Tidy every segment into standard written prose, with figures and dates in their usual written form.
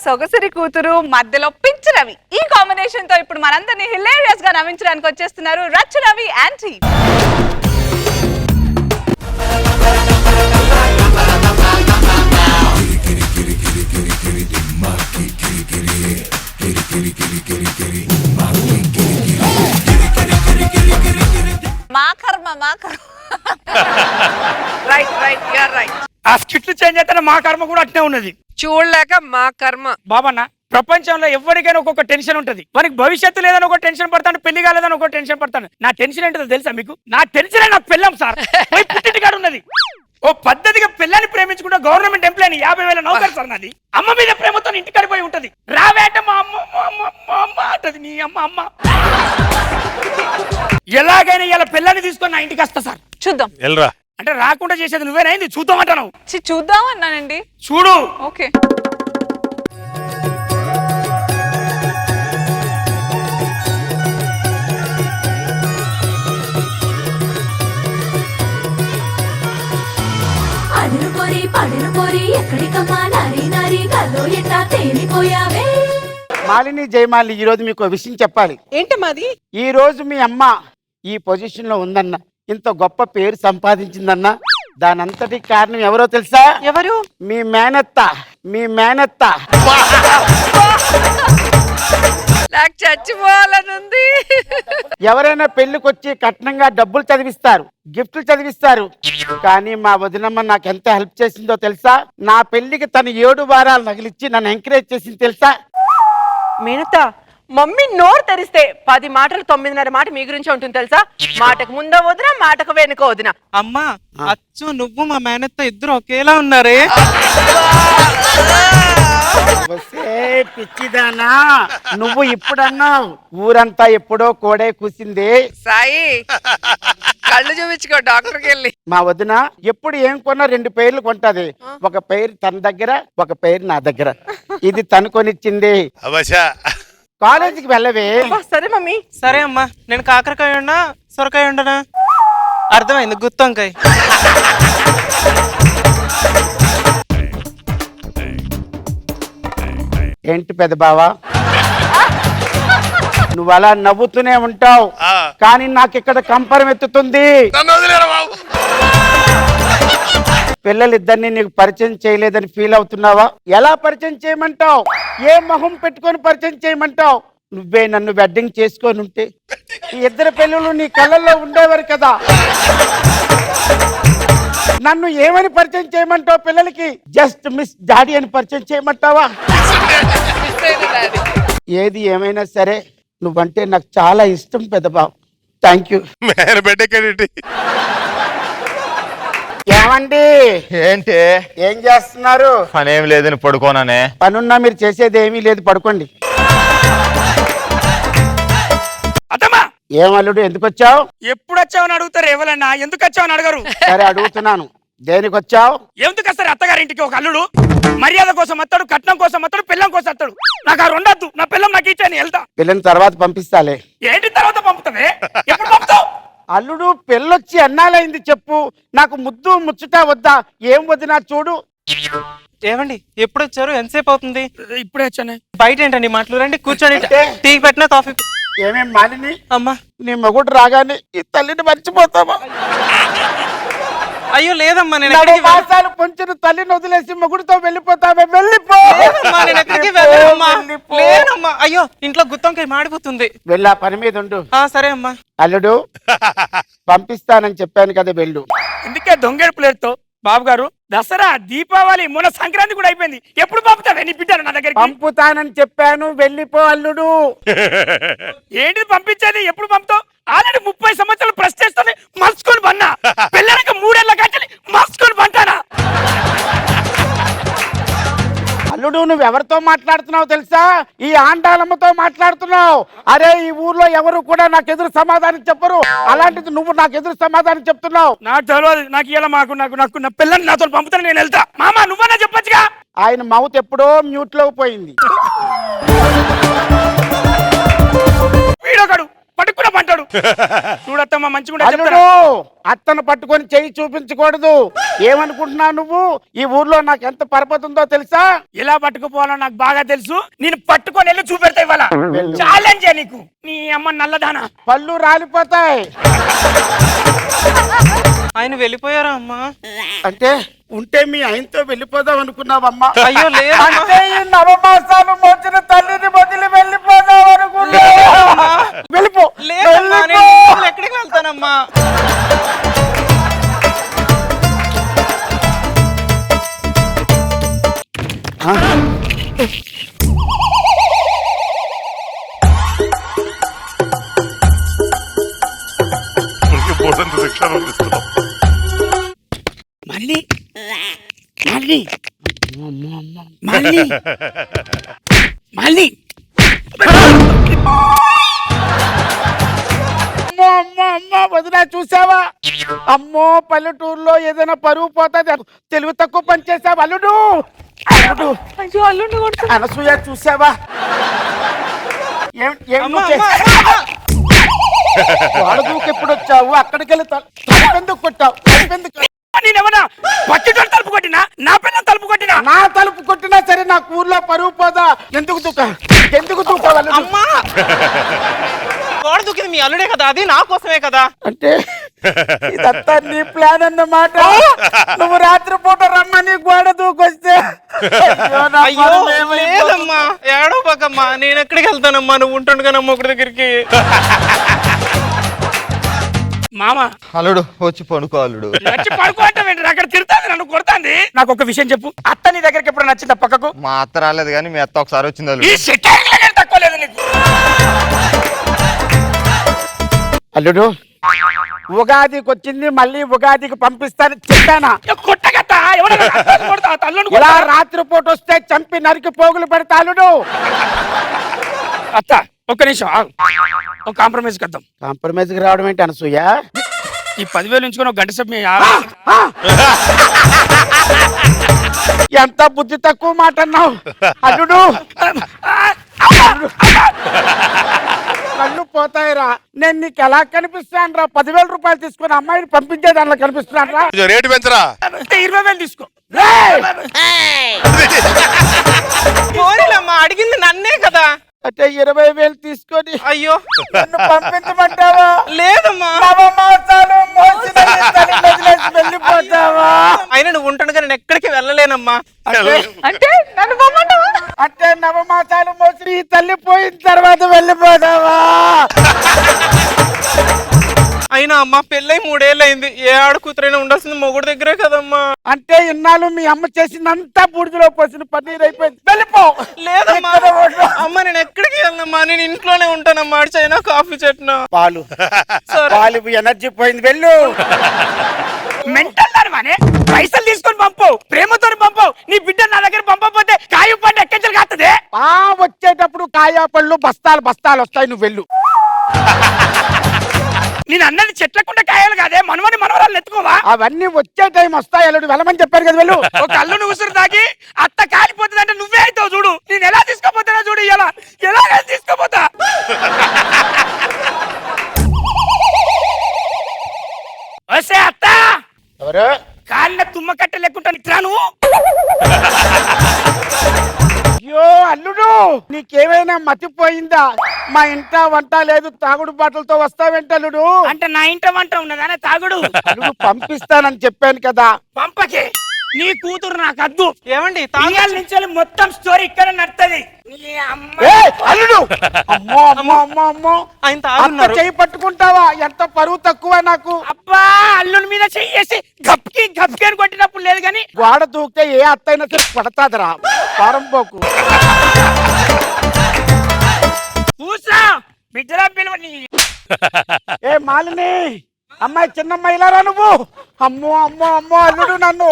సొగసిరి కూతురు మధ్యలో పిచ్చి రవి. ఈ కాంబినేషన్ తో ఇప్పుడు మనందరినీ హిలేరియస్ గా నవ్వించడానికి వచ్చేస్తున్నారు రచ్చు రవి యాంటీ. మా కర్మ right right you are right. ఆ స్కిట్లు చేంజ్ అయితే మా కర్మ కూడా అట్నే ఉన్నది. చూడలేక మా కర్మ. బాబన్న, ప్రపంచంలో ఎవరికైనా ఒక్కొక్క టెన్షన్ ఉంటది. మనకి భవిష్యత్తు లేదని ఒక టెన్షన్ పడతాను, పెళ్లి కాలేదని ఒక టెన్షన్ పడతాను. నా టెన్షన్ ఏంటో తెలుసా మీకు? నా టెన్షన్ నా పెళ్ళాం సార్. పుట్టింటికాడ ఉన్నది. ఓ పద్ధతిగా పిల్లని ప్రేమించుకుంటే గవర్నమెంట్ ఎంప్లాయీ 50,000 నౌకరు సార్ నాది. అమ్మ మీద ప్రేమతో ఇంటికాడి పోయి ఉంటది. రావేట మా అమ్మ అంటది. నీ అమ్మ ఎలాగైనా ఇలా పిల్లని తీసుకొని నా ఇంటికి వస్తా సార్. చూద్దాం. ఎల్రా అంటే రాకుండా చేసేది నువ్వేనైంది. చూద్దామంటాను. చూద్దాం అన్నానండి. చూడు. ఓకే. మాలిని జయమాలి, ఈ రోజు మీకు విషయం చెప్పాలి. ఏంటమ్మాది? ఈ రోజు మీ అమ్మ ఈ పొజిషన్ లో ఉందన్న, ఇంత గొప్ప పేరు సంపాదించిందన్న, దానంతటి కారణం ఎవరో తెలుసా? ఎవరు? మీ మేనత్త. మీ మేనత్త. నాకు చచ్చిపోవాలనుంది. ఎవరైనా పెళ్లికొచ్చి కట్నంగా డబ్బులు చదివిస్తారు, గిఫ్ట్లు చదివిస్తారు. కానీ మా వదినమ్మ నాకు ఎంత హెల్ప్ చేసిందో తెలుసా? నా పెళ్లికి తను 7 వారాలు నగిలిచ్చి నన్ను ఎంకరేజ్ చేసింది తెలుసా? మేనత్త, మమ్మీ నోరు తెరిస్తే 10 మాటలు 9:30 మాట మీ గురించి ఉంటుంది తెలుసా? మాటకు ముందో వదిన, మాటకు వెనుక వదిన. అమ్మా, అచ్చు నువ్వు మా మేనత్త ఇద్దరు ఒకేలా ఉన్నారే. పిచ్చిదానా, నువ్వు ఇప్పుడన్నావు, ఊరంతా ఎప్పుడో కోడే కూసింది. సాయి, కళ్ళు చూపించుకో డాక్టర్కి వెళ్ళి. మా వదిన ఎప్పుడు ఏం కొన్నా 2 పేర్లు కొంటది. ఒక పేరు తన దగ్గర, ఒక పేరు నా దగ్గర. ఇది తను కొనిచ్చింది. కాలేజీకి వెళ్ళవే. సరే మమ్మీ. సరే అమ్మా, నేను కాకరకాయ ఉన్నా సొరకాయ ఉండనా? అర్థమైంది, గుత్తొంకాయ. ఏంటి పెద్ద బావా, నువ్వు అలా నవ్వుతూనే ఉంటావు, కానీ నాకు ఇక్కడ కంపరం ఎత్తుతుంది. పిల్లలిద్దరిని నీకు పరిచయం చేయలేదని ఫీల్ అవుతున్నావా? ఎలా పరిచయం చేయమంటావు? ఏ మొహం పెట్టుకొని పరిచయం చేయమంటావు? నువ్వే నన్ను వెడ్డింగ్ చేసుకొని ఉంటే ఈ 2 పిల్లలు నీ కళ్ళల్లో ఉండేవారు కదా. నన్ను ఏమని పరిచయం చేయమంటావు? పిల్లలకి జస్ట్ మిస్ డాడీ అని పరిచయం చేయమంటావా? ఏది ఏమైనా సరే నువ్వంటే నాకు చాలా ఇష్టం పెద్దబాబు. Thank you. ఏమండి? ఏంటి? ఏం చేస్తున్నారు? పనేం లేదని పడుకోనానే. పనున్నా మీరు చేసేది ఏమీ లేదు, పడుకోండి. అత్తమ్మా, ఏం అల్లుడు, ఎందుకు వచ్చావు? ఎప్పుడు వచ్చావని అడుగుతారు ఎవరన్నా, ఎందుకు వచ్చావని అడగరు. సరే అడుగుతున్నాను, దేనికి వచ్చావు? ఎందుకు వస్తారు అత్తగారింటికి ఒక అల్లుడు? మర్యాద కోసం వస్తాడు, కట్నం కోసం వస్తాడు, పిల్లం కోసం వస్తాడు. నాకు ఆ రెండద్దు, నా పిల్లం నాకు ఇచ్చాను, వెళ్తా. పిల్లని తర్వాత పంపిస్తాలే. ఏంటి తర్వాత పంపుతావే? ఎప్పుడు పంపుతావు? అల్లుడు పెళ్ళొచ్చి అన్నాలైంది, చెప్పు. నాకు ముద్దు ముచ్చట వద్దా? ఏం వద్దు నా చూడు. ఏమండి, ఎప్పుడు వచ్చారు? ఎంతసేపు అవుతుంది? ఇప్పుడే వచ్చానే. బయట ఏంటండి మాటలు? రండి కూర్చొని టీ పెట్టినా కాఫీ. ఏమేం మాలిని, అమ్మా, నీ మొగుడు రాగానే ఈ తల్లిని మర్చిపోతావా? అయ్యో లేదమ్మా, నేను మాసాలు పొంచిన తల్లిని వదిలేసి మొగుడితో వెళ్ళిపోతావే? వెళ్ళిపో. లేదమ్మా, అయ్యో ఇంట్లో గుత్తొంకాయ మాడిపోతుంది. వెళ్ళా, పని మీద ఉండు. సరే అమ్మా. అల్లుడు పంపిస్తానని చెప్పాను కదా, వెళ్ళు. ఇందుకే దొంగడు ప్లేట్తో బాబు గారు, దసరా, దీపావళి, మొన్న సంక్రాంతి కూడా అయిపోయింది. ఎప్పుడు పంపుతావే నీ బిడ్డను నా దగ్గరికి? పంపుతానని చెప్పాను, వెళ్ళిపో అల్లుడు. ఏంటి పంపించేది? ఎప్పుడు పంపుతావు? ఆల్రెడీ 30 సంవత్సరాలు ప్రెస్ చేస్తుంది, మర్చుకొని పన్నా. పిల్లలకి 3 ఏళ్ళ కాచి మర్చుకొని పంటానా? అల్లుడు, నువ్వు ఎవరితో మాట్లాడుతున్నావు తెలుసా? ఈ ఆండాలమ్మతో మాట్లాడుతున్నావు. అరే, ఈ ఊర్లో ఎవరు కూడా నాకు ఎదురు సమాధానం చెప్పరు, అలాంటిది నువ్వు నాకు ఎదురు సమాధానం చెప్తున్నావు. నాకు తెలియదు. నాకు ఇలా నాకు నా పిల్లని నాతో పంపుతాను, నేను వెళ్తా. మామా, నువ్వన్నా చెప్పొచ్చుగా. ఆయన మౌత్ ఎప్పుడో మ్యూట్ లో పోయింది. వీడొకడు పట్టుకున్న పంటాడు. చూడత్తమ్మా మంచిగా అల్లుడు అత్తను పట్టుకొని చెయ్యి చూపించకూడదు. ఏమనుకుంటున్నావు నువ్వు? ఈ ఊర్లో నాకు ఎంత పరపతి ఉందో తెలుసా? ఎలా పట్టుకుపోవాలో నాకు బాగా తెలుసు. నేను పట్టుకొని వెళ్ళి చూపెడతా ఇవాళ. ఛాలెంజ్ నీకు. నీ అమ్మ నల్లదానా. పళ్ళు రాలిపోతాయి. ఆయన వెళ్ళిపోయారా అమ్మా? అంటే ఉంటే మీ ఆయనతో వెళ్ళిపోదాం అనుకున్నావమ్మా? అయ్యో లేదు అంటే ఈ నవమాసాలు మోచిన తల్లిని వదిలి వెళ్ళిపోదాం అనుకున్నా. వెళ్ళిపో. లేదమ్మా, వెళ్ళిపో. నేను ఎక్కడికి వెళ్తానమ్మా? పోతంత శిక్ష అనుభవిస్తున్నాం. మళ్ళీ మళ్ళీ మళ్ళీ మళ్ళీ అమ్మో అమ్మో అమ్మో వదినా చూసావా? అమ్మో పల్లెటూరులో ఏదైనా పరువు పోతుంది. తెలివి తక్కువ పని చేసావా అల్లుడు? అల్లుడు అయ్యో అల్లుడిని కొడుతున్నా. అనసూయ చూసావా? అమ్మా, అమ్మా, అమ్మా. వాడదూకి ఎప్పుడు వచ్చావు? అక్కడికి వెళ్ళి తలుపెందుకు కొట్టావు? తలుపెందుకు? నేనేమన్నా పక్కింటి తలుపు కొట్టినా? నా పిల్లలు తలుపు కొట్టినా? నా తలుపు కొట్టినా సరే నా ఊర్లో పరువు పోదా? ఎందుకు దూకావు అల్లుడు? అమ్మా గోడ దూకింది మీ అల్లుడే కదా, అది నా కోసమే కదా. అంటే ఇదంతా నీ ప్లాన్ అన్నమాట. నువ్వు రాత్రిపూట రమ్మని గోడ దూకొస్తే అయ్యో లేదమ్మా, ఏడో పక్కమ్మా. నేను ఎక్కడికి వెళ్తానమ్మా? నువ్వు ఉంటుండగానమ్మా ఒకటి దగ్గరికి. మామ అల్లుడు వచ్చి పడుకో అల్లుడు. వచ్చి పడుకోవటం అక్కడ తిడతాంది, నన్ను కొడతాంది. నాకు ఒక విషయం చెప్పు, అత్త నీ దగ్గరికి ఎప్పుడు నచ్చిందా పక్కకు? మా అత్త రాలేదు కానీ మీ అత్త ఒకసారి వచ్చింది ఈ అల్లుడు. సెటిల్ తక్కువ లేదు నీకు. అల్లుడు ఉగాదికి వచ్చింది, మళ్ళీ ఉగాదికి పంపిస్తాను చెప్పానా? కొట్టగత్తా ఎవడన్నా అత్తని కొడతా, తల్లుని ఇలా కొడతా. రాత్రిపూట వస్తే చంపి నరికి పోగులు పెడతా అల్లుడు. అత్త ఒక్క నిమిషం ఆగు. ఒక కాంప్రమైజ్ కద్దాం. కాంప్రమైజ్ కి రావడం ఏంటి అనసూయ? ఈ 10,000 ఉంచుకొని ఒక గంట సేపు ఎంత బుద్ధి తక్కువ మాట అన్నావు అల్లుడు. కళ్ళు పోతాయిరా. నేను నీకు ఎలా కనిపిస్తాను రా? 10,000 రూపాయలు తీసుకుని అమ్మాయిని పంపించే దాంట్లో కనిపిస్తున్నాను రా. కొంచెం రేటు పెంచరా. 20,000 తీసుకో. పోనీలమ్మా, అడిగింది నన్నే కదా. అంటే 20,000 తీసుకొని అయ్యో నన్ను పంపించమంటావా? లేదమ్మా. నవమాసాలు మోసిన ఈ తల్లిని వదిలేసి వెళ్ళిపోతావా? అయినా నువ్వు ఉంటుండగా నేను ఎక్కడికి వెళ్ళలేనమ్మా. అంటే నన్ను పొమ్మంటావా? అంటే నవమాసాలు మోసిన ఈ తల్లి పోయిన తర్వాత వెళ్ళిపోతావా? అయినా అమ్మా పెళ్ళై 3 ఏళ్ళు అయింది. ఏ ఆడ కూతురైనా ఉండాల్సింది మొగుడు దగ్గరే కదమ్మా. అంటే ఇన్నాళ్ళు మీ అమ్మ చేసిందంతా బూడిదలో పోసిన పన్నీర్ అయిపోయింది. వెళ్ళిపో. లేదమ్మా ఎక్కడ ఉండు? అమ్మ నేను ఎక్కడికి వెళ్ళనమ్మా, నేను ఇంట్లోనే ఉంటానమ్మా. చైనా కాఫీ చెట్టు పాలు సరే. పాలు ఎనర్జీ పోయింది. వెళ్ళు. మెంటల్ దానివానే, పైసలు తీసుకొని పంపు, ప్రేమతో పంపు. నీ బిడ్డ నా దగ్గర పంపకపోతే కాయ పంట ఎక్కడి కాస్తుంది. వచ్చేటప్పుడు కాయా పళ్ళు బస్తాలు బస్తాలు వస్తాయి. నువ్వు వెళ్ళు. నేను అన్నది చెట్లకుండా కాయాలి కాదే, మనమని మనవరాలు ఎత్తుకోవా? అవన్నీ వచ్చే టైం వస్తాయి అల్లుడు. వెళ్ళమని చెప్పారు కదా. వెళ్ళు. ఒక అల్లుని ఉసురు తాకి అత్త కాలిపోతుంది అంటే నువ్వే అవుతావు చూడు. నేను ఎలా తీసుకోపోతానా చూడు. ఎలా తీసుకోపోతా. వస్తే అత్త ఎవరు? కాళ్ళ తుమ్మ కట్ట లెక్కుంటా నిద్రా నువ్వు. అయ్యో అల్లుడు, నీకేమైనా మతిపోయిందా? మా ఇంట వంట లేదు, తాగుడు బాటలతో వస్తావేంటి అల్లుడు? అంటే నా ఇంట వంట ఉన్నదానే తాగుడు. అల్లుడు పంపిస్తానని చెప్పాను కదా. పంపకే, నీ కూతురు నాకు అద్దు. ఏమండి ఇవాళ నుంచి మొత్తం స్టోరీ ఇక్కడ నడుతుంది. అల్లుడు అమ్మో అమ్మో అమ్మో అమ్మో. ఆయన అత్త తాగున్నారు. చెయ్యి పట్టుకుంటావా? ఎంత పరువు తక్కువ నాకు. అబ్బా అల్లుని మీద చెయ్యేసి గప్కి గప్కి అని కొట్టినప్పుడు లేదు కానీ గోడ దూకితే ఏ అత్త అయినా సరే పడతాదిరా. పారంపోకు. కూసా బిడ్డల పిలువ. ఏ మాలిని, అమ్మాయి చిన్నమ్మాయిలారా నువ్వు? అమ్మో అమ్మో అమ్మో అల్లుడు నన్ను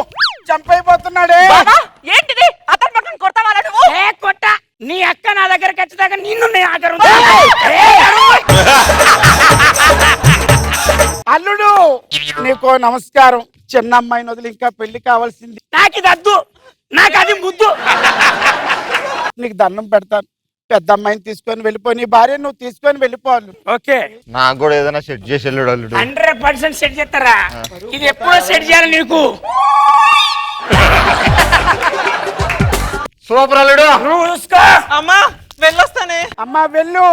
చంపైపోతున్నాడే. బాబా, ఏంటిది? అతను పట్టుకుని కొడతావా నువ్వు? ఏ కొట్ట, నీ అక్క నా దగ్గర ఖచ్చితంగా నిన్ను నీ ఆఖరు. అల్లుడు నీకో నమస్కారం. చిన్న అమ్మాయిని వదిలి ఇంకా పెళ్లి కావాల్సింది. నాకు ఇది అద్దు, నాకు అది ముద్దు. నీకు దండం పెడతాను. పెద్ద అమ్మాయిని తీసుకొని వెళ్ళిపో, నీ భార్య నువ్వు తీసుకొని వెళ్ళిపో అల్లుడు. ఓకే నాకు కూడా ఏదైనా సెట్ చేసి వెళ్ళాడు అల్లుడు. 100% సెట్ చేస్తారా? ఇది ఎప్పుడో సెట్ చేయాలి నీకు. సూపర్ అల్లుడు. నువ్వు చూసుకో. అమ్మా వెళ్ళొస్తానే. అమ్మా వెళ్ళు,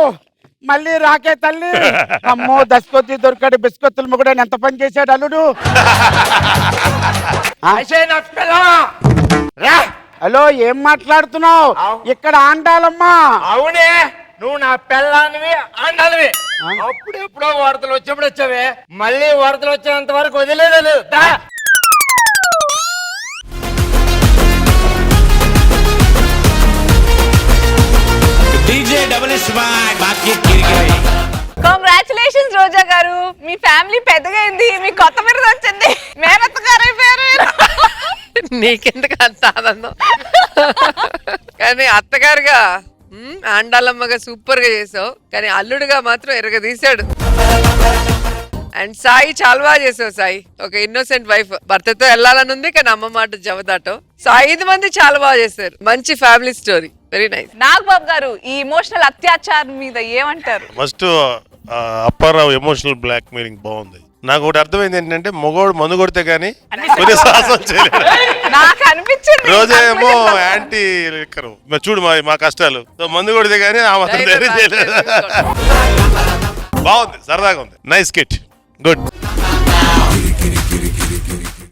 మళ్ళీ రాకే తల్లి. అమ్మో దశకొద్ది దొరికాడు బిస్కొత్తులు మొగుడు ఎంత పని చేశాడు అల్లుడు. హలో, ఏం మాట్లాడుతున్నావు? ఇక్కడ ఆండాలమ్మా. అవునే, నువ్వు నా పెళ్ళానివి ఆండాలివి. అప్పుడెప్పుడో వరదలు వచ్చేప్పుడు వచ్చావే, మళ్ళీ వరదలు వచ్చేంత వరకు వదిలేదు. కంగ్రాచులేషన్స్ రోజా గారు, మీ ఫ్యామిలీ పెద్దగా అయింది, మీ కొత్త బిరుదు వచ్చింది, మేనత్త గారు అయిపోయారు. నీకెందుకు అంత ఆనందం? కానీ అత్తగారుగా ఆండాలమ్మగా సూపర్ గా చేసావు, కానీ అల్లుడుగా మాత్రం ఎరగదీశాడు. అండ్ సాయి చాలా బాగా చేసావు సాయి. ఒక ఇన్నోసెంట్ వైఫ్, భర్తతో వెళ్ళాలని ఉంది కానీ అమ్మ మాట జవదాటం. సో 5 మంది చాలా బాగా చేశారు. మంచి family story, very nice. Nagababu గారు, ఈ ఎమోషనల్ అత్యాచారం మీద ఏమంటారు? First Apparao emotional blackmailing బాగుంది. నాకు ఒకటి అర్థమైంది ఏంటంటే మగవాడు మందు కొడితే గానీ కొన్ని సాహసం చేయలేడు. నాకు అనిపించింది రోజా ఏమో యాంటీ లిక్కర్. చూడు మా కష్టాలు. సో మందు కొడితే గానీ ఆ మాత్రం ధైర్యం చేయలేదు. బాగుంది, సరదాగా ఉంది. Nice kit, good.